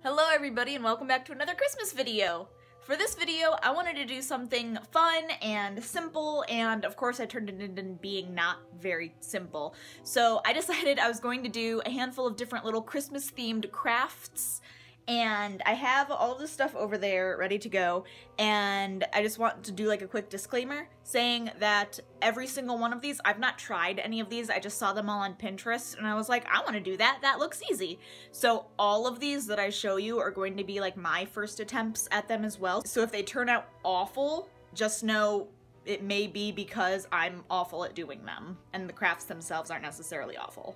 Hello everybody and welcome back to another Christmas video! For this video, I wanted to do something fun and simple, and of course I turned it into being not very simple. So I decided I was going to do a handful of different little Christmas themed crafts, and I have all of this stuff over there ready to go, and I just want to do like a quick disclaimer saying that every single one of these, I've not tried any of these, I just saw them all on Pinterest and I was like, I want to do that, that looks easy. So all of these that I show you are going to be like my first attempts at them as well. So if they turn out awful, just know it may be because I'm awful at doing them and the crafts themselves aren't necessarily awful.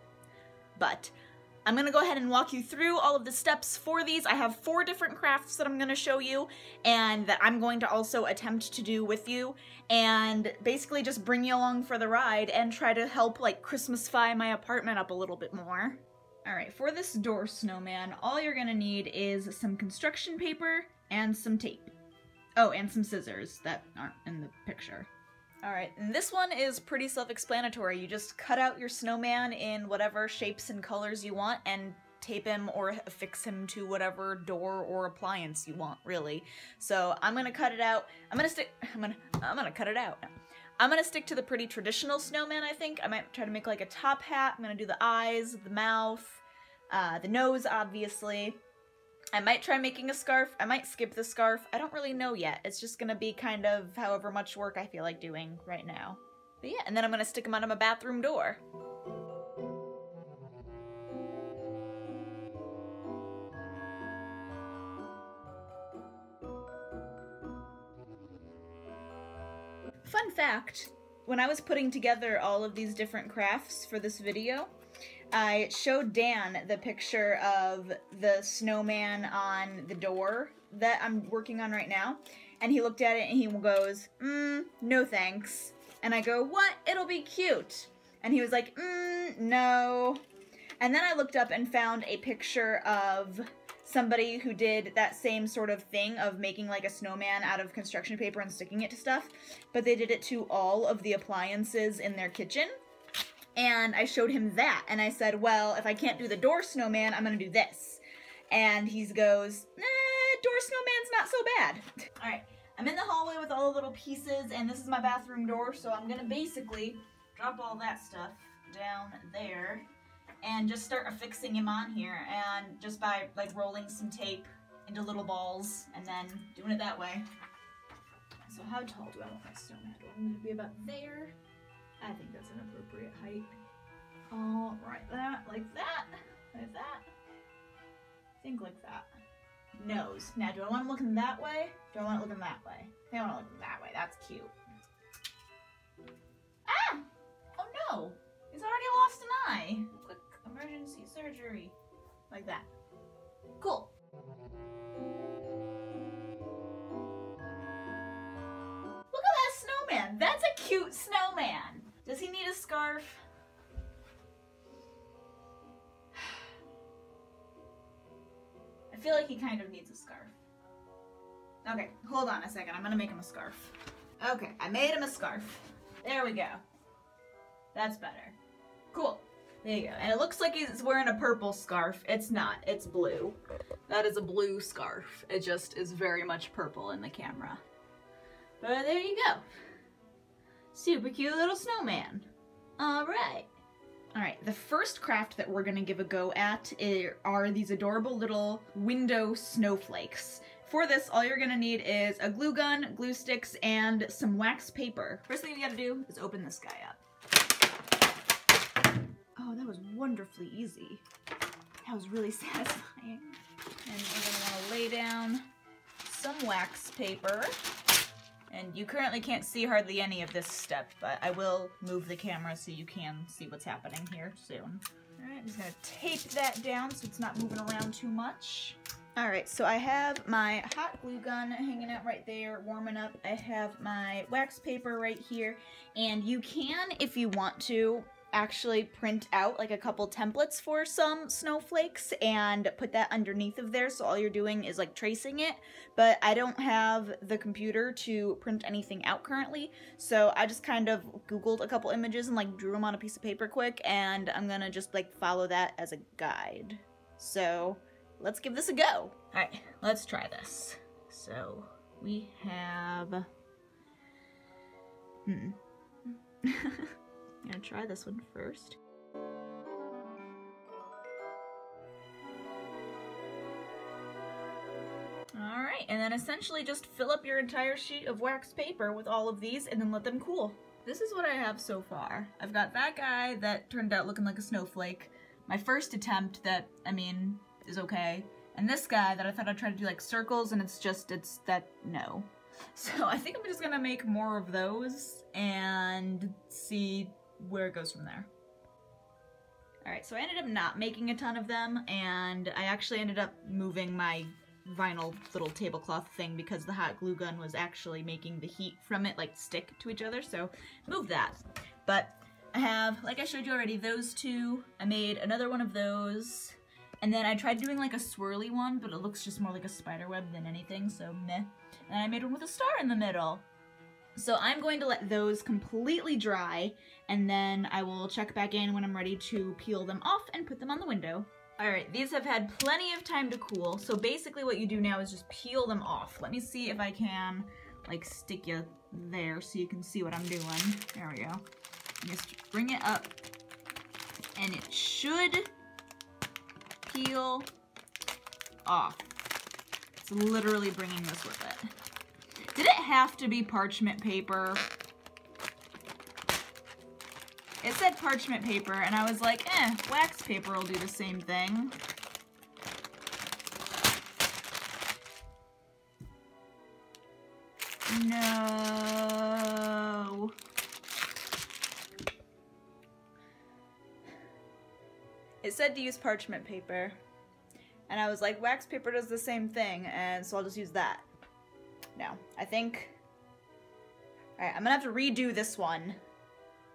But I'm gonna go ahead and walk you through all of the steps for these. I have 4 different crafts that I'm gonna show you and that I'm going to also attempt to do with you and basically just bring you along for the ride and try to help like Christmasify my apartment up a little bit more. Alright, for this door snowman, all you're gonna need is some construction paper and some tape. Oh, and some scissors that aren't in the picture. Alright, and this one is pretty self-explanatory. You just cut out your snowman in whatever shapes and colors you want and tape him or affix him to whatever door or appliance you want, really. So I'm gonna cut it out. I'm gonna cut it out. I'm gonna stick to the pretty traditional snowman, I think. I might try to make like a top hat. I'm gonna do the eyes, the mouth, the nose, obviously. I might try making a scarf. I might skip the scarf. I don't really know yet. It's just gonna be kind of however much work I feel like doing right now. But yeah, and then I'm gonna stick them onto my bathroom door. Fun fact, when I was putting together all of these different crafts for this video, I showed Dan the picture of the snowman on the door that I'm working on right now, and he looked at it and he goes, no thanks. And I go, what? It'll be cute. And he was like, no. And then I looked up and found a picture of somebody who did that same sort of thing of making like a snowman out of construction paper and sticking it to stuff, but they did it to all of the appliances in their kitchen. And I showed him that, and I said, well, if I can't do the door snowman, I'm gonna do this. And he goes, door snowman's not so bad. Alright, I'm in the hallway with all the little pieces, and this is my bathroom door, so I'm gonna basically drop all that stuff down there and just start affixing him on here, and just by like rolling some tape into little balls and then doing it that way. So how tall do I want my snowman? Do I need to be about there? I think that's an appropriate height. All right, that, like that, like that. I think like that. Nose. Now, do I want him looking that way? Do I want it looking that way? I think I want it looking that way. That's cute. Ah! Oh no! He's already lost an eye. Quick emergency surgery. Like that. Cool. Look at that snowman. That's a cute snowman. Does he need a scarf? I feel like he kind of needs a scarf. Okay, hold on a second. I'm gonna make him a scarf. Okay, I made him a scarf. There we go. That's better. Cool. There you go. And it looks like he's wearing a purple scarf. It's not. It's blue. That is a blue scarf. It just is very much purple in the camera. But there you go. Super cute little snowman. Alright. Alright, the first craft that we're gonna give a go at are these adorable little window snowflakes. For this, all you're gonna need is a glue gun, glue sticks, and some wax paper. First thing you gotta do is open this guy up. Oh, that was wonderfully easy. That was really satisfying. And we're gonna wanna lay down some wax paper. And you currently can't see hardly any of this step, but I will move the camera so you can see what's happening here soon. Alright, I'm just gonna tape that down so it's not moving around too much. Alright, so I have my hot glue gun hanging out right there, warming up. I have my wax paper right here, and you can, if you want to, actually print out like a couple templates for some snowflakes and put that underneath of there, so all you're doing is like tracing it, but I don't have the computer to print anything out currently, so I just kind of googled a couple images and like drew them on a piece of paper quick, and I'm gonna just like follow that as a guide. So let's give this a go. All right, let's try this. So we have, I'm gonna try this one first. Alright, and then essentially just fill up your entire sheet of wax paper with all of these and then let them cool. This is what I have so far. I've got that guy that turned out looking like a snowflake. My first attempt that, I mean, is okay. And this guy that I thought I'd try to do like circles and it's no. So I think I'm just gonna make more of those and see where it goes from there. Alright, so I ended up not making a ton of them, and I actually ended up moving my vinyl little tablecloth thing because the hot glue gun was actually making the heat from it like stick to each other, so move that. But I have, like I showed you already, those two. I made another one of those, and then I tried doing like a swirly one, but it looks just more like a spider web than anything, so meh. And I made one with a star in the middle. So I'm going to let those completely dry, and then I will check back in when I'm ready to peel them off and put them on the window. Alright, these have had plenty of time to cool, so basically what you do now is just peel them off. Let me see if I can, like, stick you there so you can see what I'm doing. There we go. Just bring it up, and it should peel off. It's literally bringing this with it. Did it have to be parchment paper? It said parchment paper, and I was like, wax paper will do the same thing. No. It said to use parchment paper, and I was like, wax paper does the same thing, and so I'll just use that. No, I think... Alright, I'm gonna have to redo this one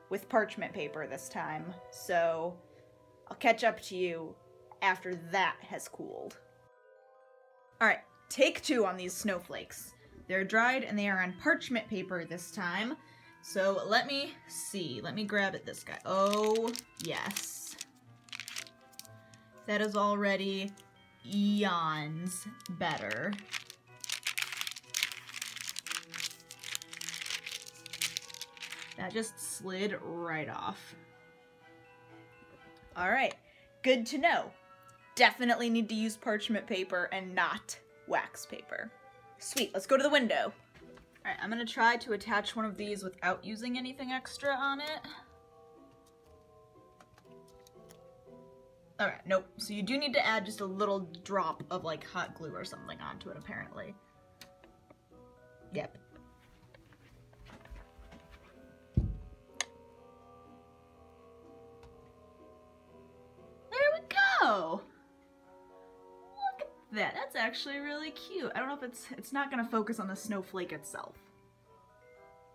with parchment paper this time, so I'll catch up to you after that has cooled. Alright, take two on these snowflakes. They're dried and they are on parchment paper this time, so let me see. Let me grab at this guy. Oh, yes. That is already eons better. That just slid right off. Alright, good to know. Definitely need to use parchment paper and not wax paper. Sweet, let's go to the window. Alright, I'm gonna try to attach one of these without using anything extra on it. Alright, nope. So you do need to add just a little drop of like hot glue or something onto it, apparently. Yep. Oh, look at that. That's actually really cute. I don't know if it's not gonna focus on the snowflake itself.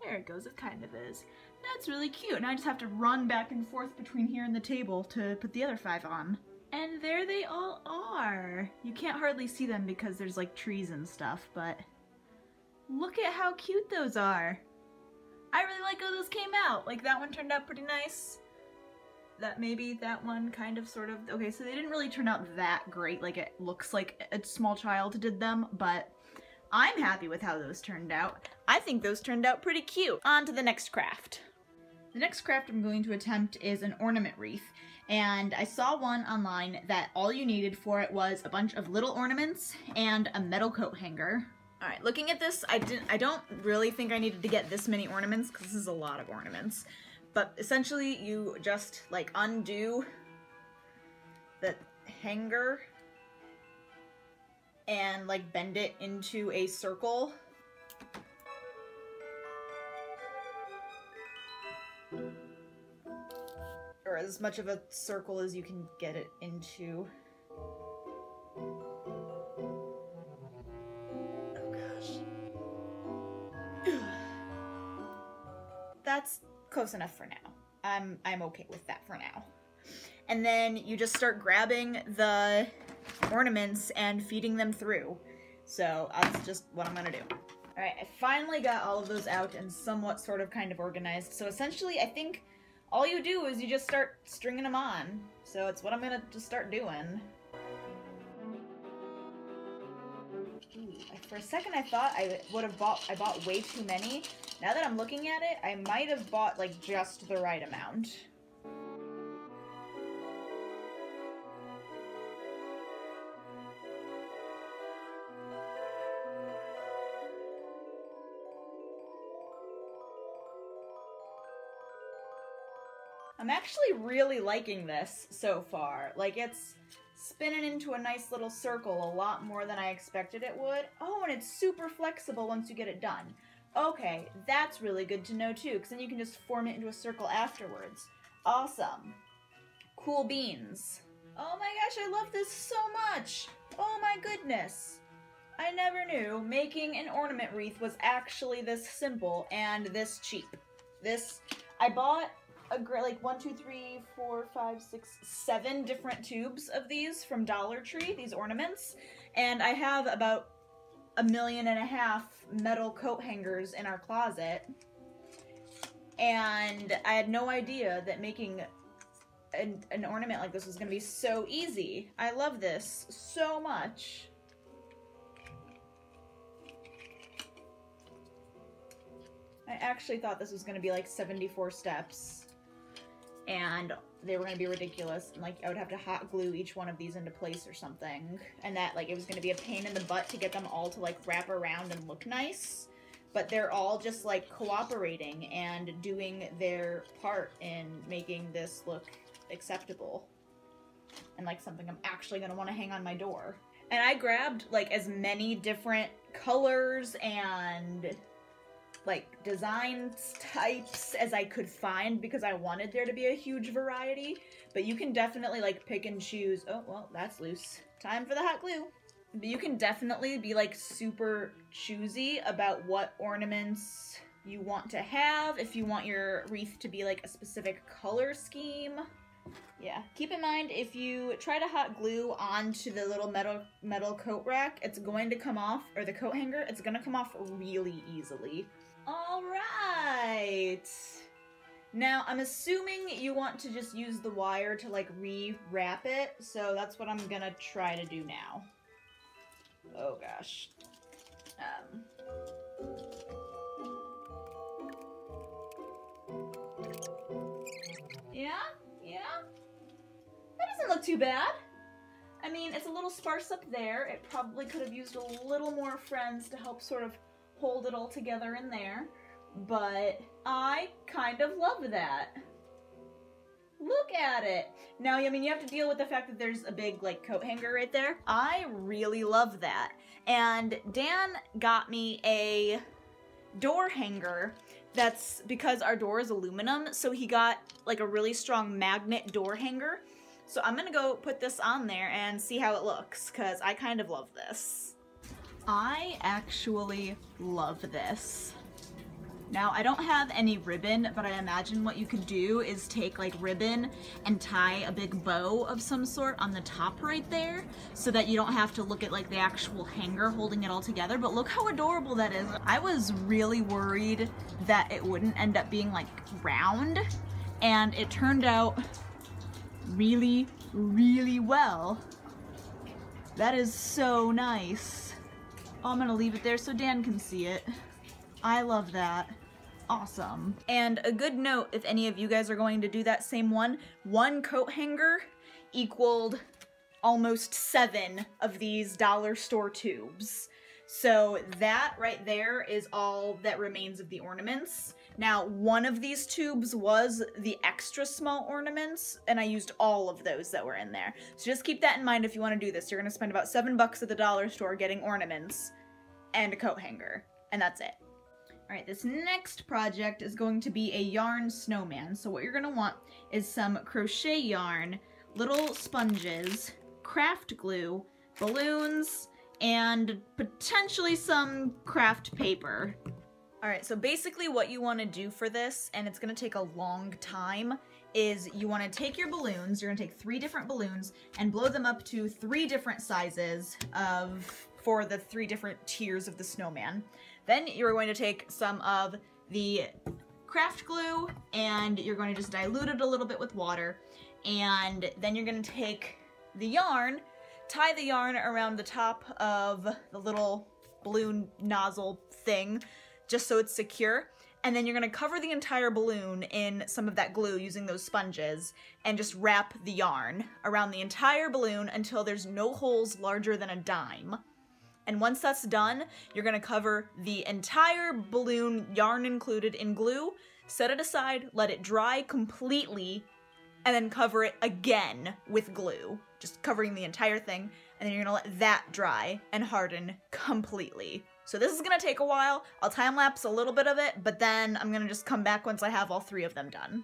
There it goes, it kind of is. That's really cute. Now I just have to run back and forth between here and the table to put the other 5 on. And there they all are. You can't hardly see them because there's like trees and stuff, but look at how cute those are. I really like how those came out. Like that one turned out pretty nice. That one kind of sort of, okay, so they didn't really turn out that great, like it looks like a small child did them, but I'm happy with how those turned out. I think those turned out pretty cute. On to the next craft. The next craft I'm going to attempt is an ornament wreath, and I saw one online that all you needed for it was a bunch of little ornaments and a metal coat hanger. Alright, looking at this, I don't really think I needed to get this many ornaments, because this is a lot of ornaments. But essentially, you just, like, undo the hanger and, like, bend it into a circle. Or as much of a circle as you can get it into. Oh, gosh. That's close enough for now. I'm okay with that for now. And then you just start grabbing the ornaments and feeding them through. So that's just what I'm gonna do. Alright, I finally got all of those out and somewhat sort of kind of organized. So essentially, I think all you do is you just start stringing them on. So it's what I'm gonna just start doing. Ooh, for a second I thought I bought way too many. Now that I'm looking at it, I might have bought like just the right amount. I'm actually really liking this so far. Like, it's spinning into a nice little circle a lot more than I expected it would. Oh, and it's super flexible once you get it done. Okay, that's really good to know too, because then you can just form it into a circle afterwards. Awesome. Cool beans. Oh my gosh, I love this so much. Oh my goodness. I never knew making an ornament wreath was actually this simple and this cheap. I bought like 1, 2, 3, 4, 5, 6, 7 different tubes of these from Dollar Tree, these ornaments, and I have about 1.5 million metal coat hangers in our closet, and I had no idea that making an ornament like this was going to be so easy. I love this so much. I actually thought this was going to be like 74 steps. And they were going to be ridiculous, and like I would have to hot glue each one of these into place or something, and that like it was going to be a pain in the butt to get them all to like wrap around and look nice, but they're all just like cooperating and doing their part in making this look acceptable and like something I'm actually going to want to hang on my door. And I grabbed like as many different colors and like design types as I could find because I wanted there to be a huge variety, but you can definitely like pick and choose. Oh, well, that's loose. Time for the hot glue. But you can definitely be like super choosy about what ornaments you want to have, if you want your wreath to be like a specific color scheme. Yeah, keep in mind if you try to hot glue onto the little metal coat rack, it's going to come off, or the coat hanger, it's gonna come off really easily. All right. Now, I'm assuming you want to just use the wire to like re-wrap it, so that's what I'm gonna try to do now. Oh gosh. Yeah? That doesn't look too bad. I mean, it's a little sparse up there. It probably could have used a little more friends to help sort of hold it all together in there, but I kind of love that. Look at it. Now, I mean, you have to deal with the fact that there's a big, like, coat hanger right there. I really love that. And Dan got me a door hanger that's because our door is aluminum, so he got, like, a really strong magnet door hanger. So I'm gonna go put this on there and see how it looks, because I kind of love this. I actually love this. Now, I don't have any ribbon, but I imagine what you could do is take like ribbon and tie a big bow of some sort on the top right there so that you don't have to look at like the actual hanger holding it all together, but look how adorable that is. I was really worried that it wouldn't end up being like round, and it turned out really, really well. That is so nice. Oh, I'm gonna leave it there so Dan can see it. I love that. Awesome. And a good note, if any of you guys are going to do that same one coat hanger equaled almost 7 of these dollar store tubes. So that right there is all that remains of the ornaments. Now, one of these tubes was the extra small ornaments, and I used all of those that were in there. So just keep that in mind if you want to do this. You're going to spend about $7 at the dollar store getting ornaments and a coat hanger, and that's it. All right, this next project is going to be a yarn snowman. So what you're going to want is some crochet yarn, little sponges, craft glue, balloons, and potentially some craft paper. Alright, so basically what you want to do for this, and it's going to take a long time, is you want to take your balloons, you're going to take 3 different balloons, and blow them up to 3 different sizes for the 3 different tiers of the snowman. Then you're going to take some of the craft glue, and you're going to just dilute it a little bit with water, and then you're going to take the yarn, tie the yarn around the top of the little balloon nozzle thing, just so it's secure. And then you're gonna cover the entire balloon in some of that glue using those sponges and just wrap the yarn around the entire balloon until there's no holes larger than a dime. And once that's done, you're gonna cover the entire balloon, yarn included, in glue, set it aside, let it dry completely, and then cover it again with glue, just covering the entire thing, and then you're gonna let that dry and harden completely. So this is gonna take a while. I'll time-lapse a little bit of it, but then I'm gonna just come back once I have all 3 of them done.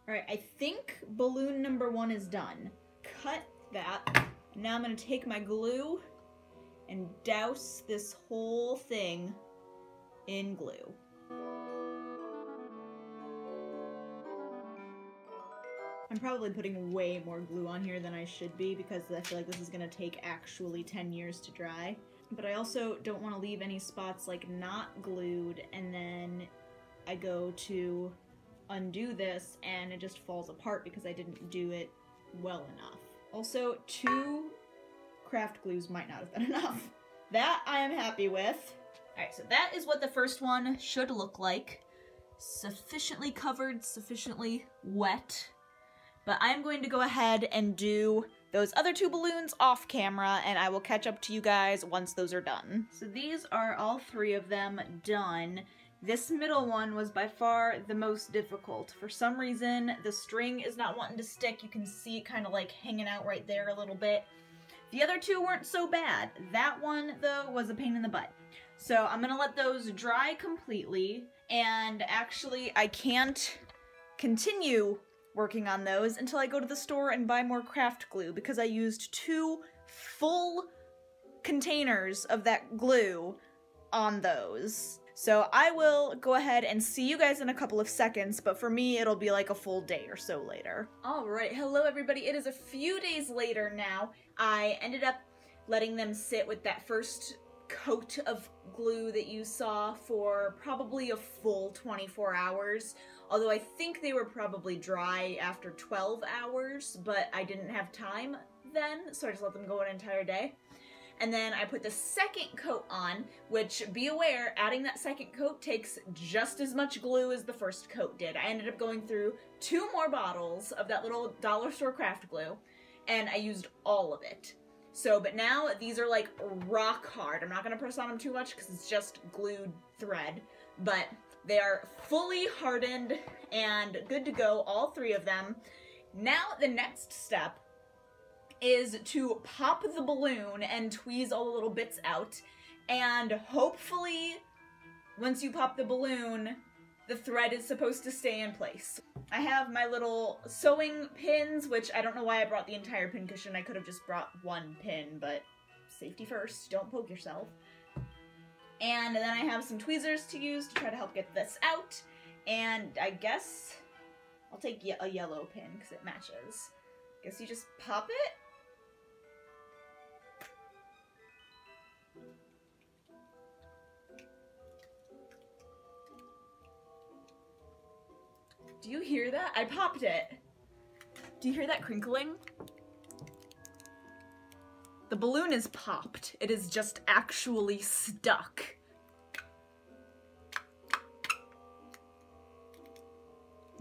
Alright, I think balloon number 1 is done. Cut that. Now I'm gonna take my glue and douse this whole thing in glue. I'm probably putting way more glue on here than I should be because I feel like this is gonna take actually 10 years to dry. But I also don't want to leave any spots like not glued and then I go to undo this and it just falls apart because I didn't do it well enough. Also, 2 craft glues might not have been enough. That I am happy with. Alright, so that is what the first one should look like. Sufficiently covered, sufficiently wet. But I am going to go ahead and do those other 2 balloons off camera, and I will catch up to you guys once those are done. So these are all 3 of them done. This middle one was by far the most difficult. For some reason, the string is not wanting to stick. You can see it kind of like hanging out right there a little bit. The other 2 weren't so bad. That one, though, was a pain in the butt. So I'm gonna let those dry completely, and actually I can't continue working on those until I go to the store and buy more craft glue because I used 2 full containers of that glue on those. So I will go ahead and see you guys in a couple of seconds, but for me it'll be like a full day or so later. Alright, hello everybody. It is a few days later now. I ended up letting them sit with that first coat of glue that you saw for probably a full 24 hours. Although I think they were probably dry after 12 hours, but I didn't have time then, so I just let them go an entire day. And then I put the second coat on, which, be aware, adding that second coat takes just as much glue as the first coat did. I ended up going through 2 more bottles of that little dollar store craft glue, and I used all of it. So, but now these are like rock hard. I'm not gonna press on them too much because it's just glued thread, but they are fully hardened and good to go, all 3 of them. Now the next step is to pop the balloon and tweeze all the little bits out, and hopefully once you pop the balloon the thread is supposed to stay in place. I have my little sewing pins, which I don't know why I brought the entire pin cushion. I could have just brought 1 pin, but safety first, don't poke yourself. And then I have some tweezers to use to try to help get this out, and I guess I'll take a yellow pin because it matches. Guess you just pop it. Do you hear that? I popped it. Do you hear that crinkling? The balloon is popped. It is just actually stuck.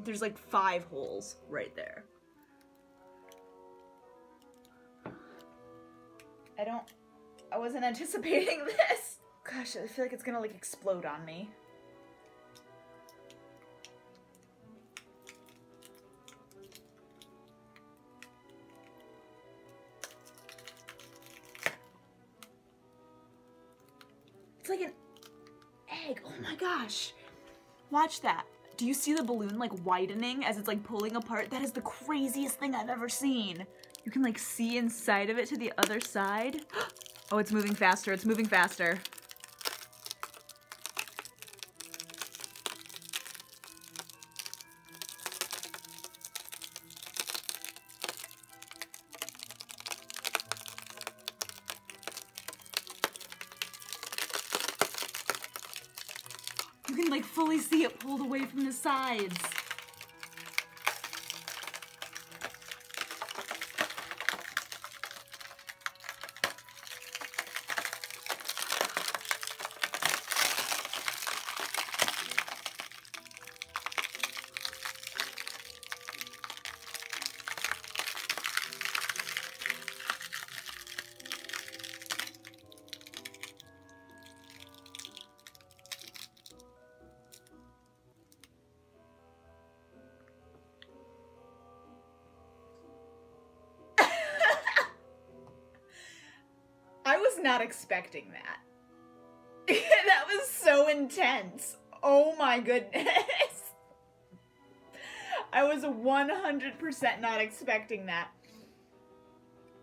There's like 5 holes right there. I wasn't anticipating this. Gosh, I feel like it's gonna like explode on me. It's like an egg. Oh my gosh. Watch that. Do you see the balloon like widening as it's like pulling apart? That is the craziest thing I've ever seen. You can like see inside of it to the other side. Oh, it's moving faster. It's moving faster. can like fully see it pulled away from the sides. I was not expecting that. That was so intense. Oh my goodness. I was 100% not expecting that.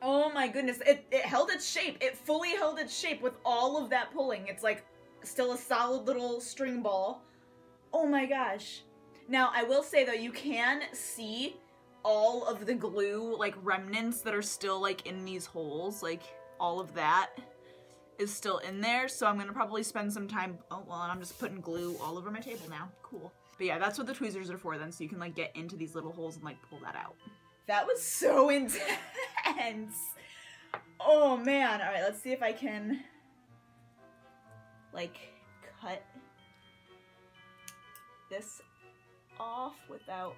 Oh my goodness. It held its shape. It fully held its shape with all of that pulling. It's like still a solid little string ball. Oh my gosh. Now, I will say though, you can see all of the glue like remnants that are still like in these holes. Like all of that is still in there. So I'm gonna probably spend some time, oh well, I'm just putting glue all over my table now. Cool. But yeah, that's what the tweezers are for then, so you can like get into these little holes and like pull that out. That was so intense. Oh man. All right, let's see if I can like cut this off without,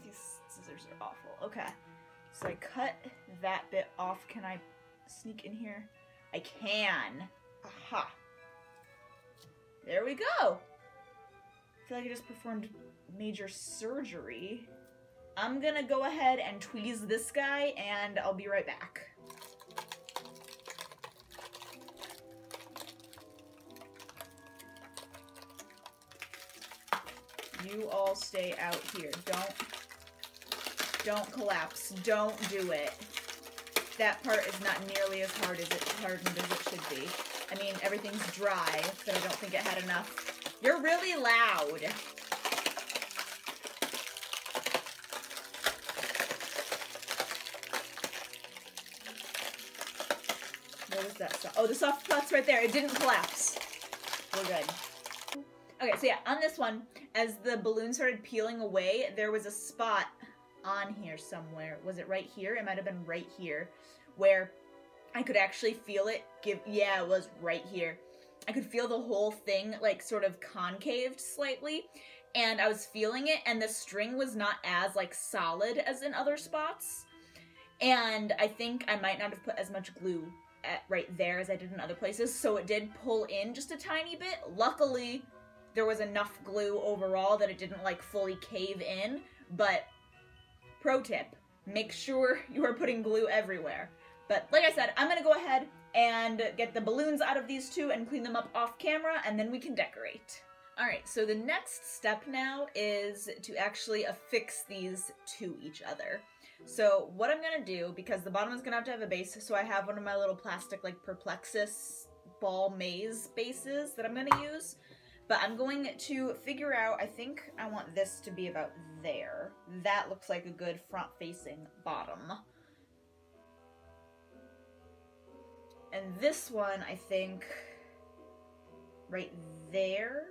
these scissors are awful. Okay, so I cut that bit off. Can I sneak in here? I can. Aha. There we go. I feel like I just performed major surgery. I'm gonna go ahead and tweeze this guy and I'll be right back. You all stay out here. Don't collapse. Don't do it. That part is not nearly as hardened as it should be. I mean, everything's dry, but I don't think it had enough. You're really loud. What was that stuff? Oh, the soft spot's right there. It didn't collapse. We're good. Okay, so yeah, on this one, as the balloon started peeling away, there was a spot on here somewhere. Was it right here? It might have been right here, where I could actually feel it yeah, it was right here. I could feel the whole thing like sort of concaved slightly, and I was feeling it, and the string was not as like solid as in other spots. And I think I might not have put as much glue right there as I did in other places, so it did pull in just a tiny bit. Luckily, there was enough glue overall that it didn't like fully cave in, but pro tip, make sure you are putting glue everywhere. But like I said, I'm gonna go ahead and get the balloons out of these two and clean them up off camera, and then we can decorate. All right, so the next step now is to actually affix these to each other. So what I'm gonna do, because the bottom is gonna have to have a base, so I have one of my little plastic like Perplexus ball maze bases that I'm gonna use. But I'm going to figure out, I think I want this to be about there. That looks like a good front-facing bottom. And this one, I think, right there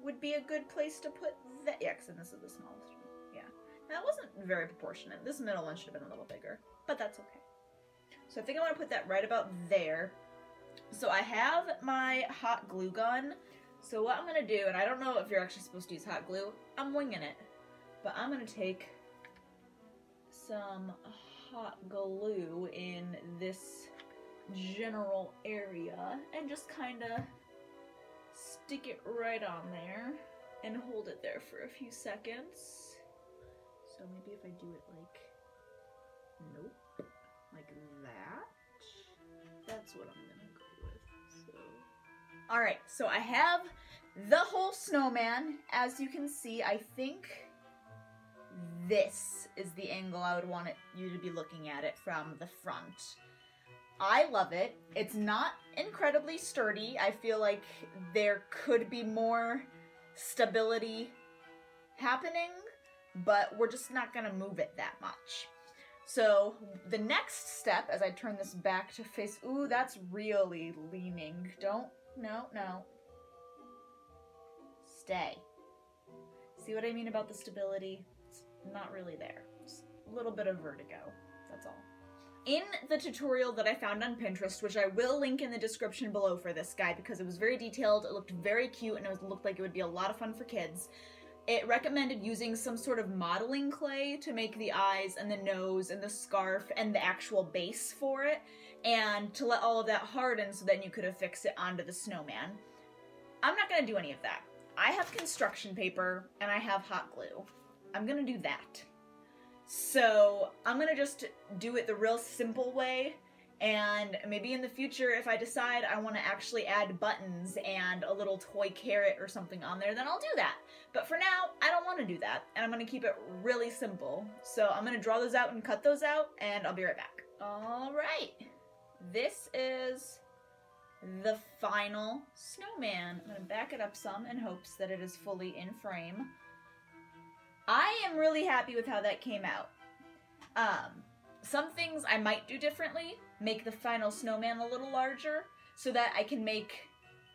would be a good place to put that. Yeah, because this is the smallest one. Yeah. That wasn't very proportionate. This middle one should have been a little bigger, but that's okay. So I think I want to put that right about there. So I have my hot glue gun. So what I'm gonna do, and I don't know if you're actually supposed to use hot glue, I'm winging it, but I'm gonna take some hot glue in this general area and just kind of stick it right on there and hold it there for a few seconds. So maybe if I do it like, nope, like that, that's what I'm gonna go with, so. All right, so I have the whole snowman. As you can see, I think this is the angle I would want you to be looking at it from the front. I love it. It's not incredibly sturdy. I feel like there could be more stability happening, but we're just not gonna move it that much. So the next step, as I turn this back to face, ooh, that's really leaning. Don't no, no. Stay. See what I mean about the stability? It's not really there. Just a little bit of vertigo, that's all. In the tutorial that I found on Pinterest, which I will link in the description below for this guy because it was very detailed, it looked very cute, and it looked like it would be a lot of fun for kids, it recommended using some sort of modeling clay to make the eyes and the nose and the scarf and the actual base for it, and to let all of that harden so then you could affix it onto the snowman. I'm not gonna do any of that. I have construction paper and I have hot glue. I'm gonna do that. So I'm gonna just do it the real simple way, and maybe in the future if I decide I want to actually add buttons and a little toy carrot or something on there, then I'll do that. But for now, I don't want to do that, and I'm gonna keep it really simple. So I'm gonna draw those out and cut those out, and I'll be right back. Alright, this is the final snowman. I'm gonna back it up some in hopes that it is fully in frame. I am really happy with how that came out. Some things I might do differently, make the final snowman a little larger so that I can make,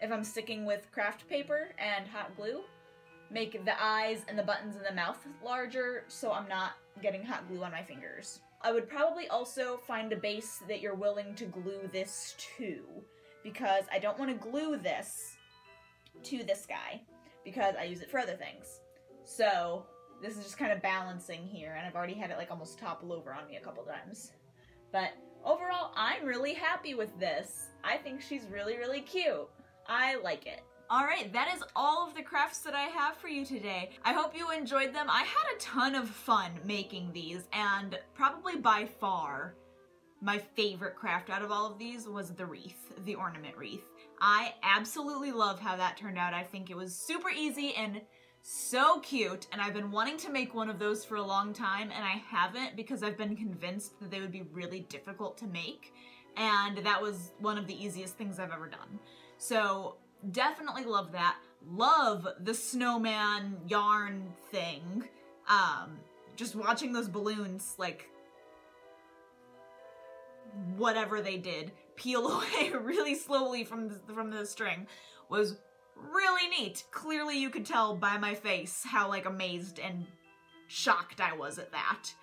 if I'm sticking with craft paper and hot glue, make the eyes and the buttons and the mouth larger so I'm not getting hot glue on my fingers. I would probably also find a base that you're willing to glue this to, because I don't want to glue this to this guy because I use it for other things. So this is just kind of balancing here, and I've already had it like almost topple over on me a couple times. But overall, I'm really happy with this. I think she's really, really cute. I like it. Alright, that is all of the crafts that I have for you today. I hope you enjoyed them. I had a ton of fun making these, and probably by far my favorite craft out of all of these was the wreath, the ornament wreath. I absolutely love how that turned out. I think it was super easy and so cute, and I've been wanting to make one of those for a long time, and I haven't because I've been convinced that they would be really difficult to make, and that was one of the easiest things I've ever done. So definitely love that. Love the snowman yarn thing. Just watching those balloons, like, whatever they did, peel away really slowly from the string was really neat. Clearly you could tell by my face how like amazed and shocked I was at that.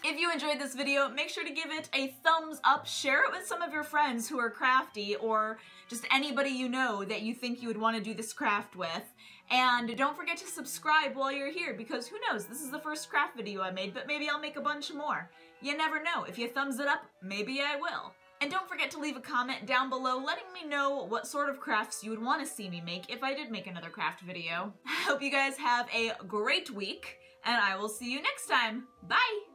If you enjoyed this video, make sure to give it a thumbs up, share it with some of your friends who are crafty, or just anybody you know that you think you would want to do this craft with. And don't forget to subscribe while you're here, because who knows, this is the first craft video I made, but maybe I'll make a bunch more. You never know. If you thumbs it up, maybe I will. And don't forget to leave a comment down below letting me know what sort of crafts you would want to see me make if I did make another craft video. I hope you guys have a great week, and I will see you next time. Bye!